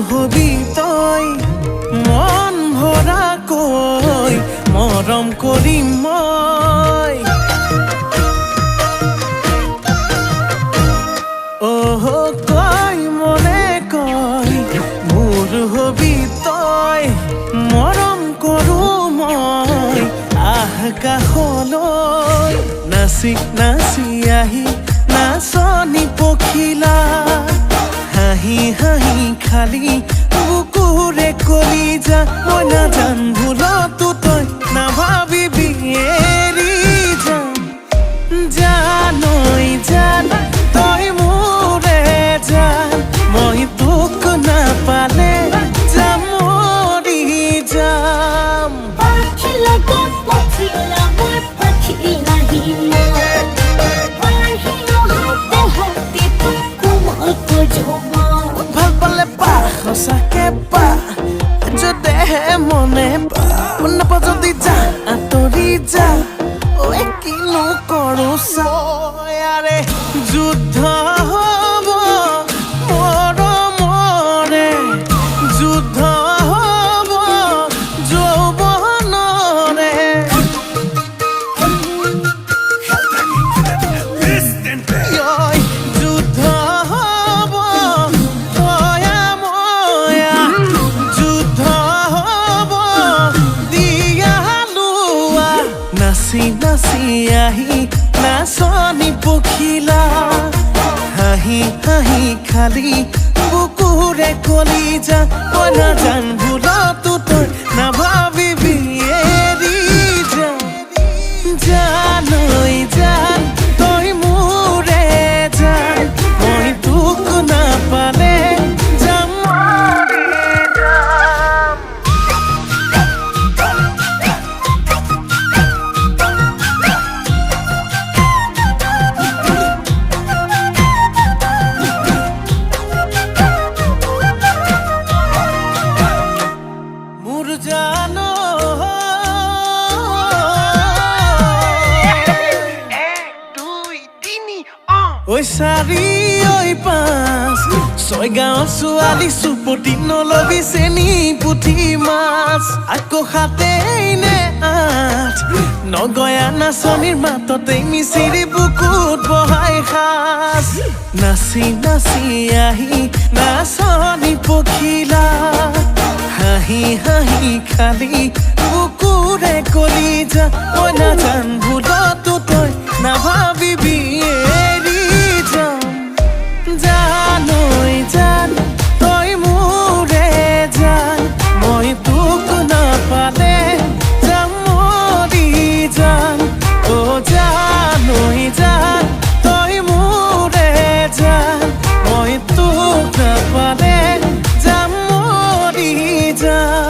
hobby তই মন ভৰা কৈ মৰম কৰিম মই কই মনে কই মোৰ হবি তই মৰম কৰো মই আকাশলৈ নাচি নাচি আহি নাচনি পখিলা হাঁহি হাঁহি খালি বুকুৰে কলিজা মই নাজান ভুলতো তই নাভাবিবি এৰি যাম জানৈ জান তই মোৰে জান মই তোক নাপালে যাম মৰি যাম ভাল পালে পা সঁচাকে পা যদেহে মনে পা নাপা যদি যা আঁতৰি যা কিনো কৰো চাৰে যুদ্ধ হব মৰমৰে যুদ্ধ হব যৌৱনৰে যুদ্ধ হব ময়া ময়া যুদ্ধ হব দিয়া লোৱা নাচি নাচি আহি নাচনি পখিলা হাঁহি হাঁহি খালি বুকুৰে কলিজা মই নাজান ভুলতো তই নাভাবিবি এৰি যাম জানৈ জান তই মোৰে জান মই তোক নাপালে যাম মৰি যাম মোৰ জানো ঐ চাৰি ঐ পাঁচ ছয় গাঁৱৰ ছোৱালী চুপতি নলবি চেনি পুঠি মাছ আকৌ সাতেই নে আঠ নগয়া নাচনিৰ মাততেই মিচিৰি বুকুত বহাই সাজ নাচি নাচি আহি নাচনি পখিলা হাঁহি হাঁহি খালি বুকুৰে কলিজা মই নাজান ভুলতো তই নাভাবিবি এৰি যাম জানৈ জান তই মোৰে জান মই তোক নাপালে যাম মৰি যাম জানৈ জান তই মোৰে জান মই তোক নাপালে যাম মৰি যাম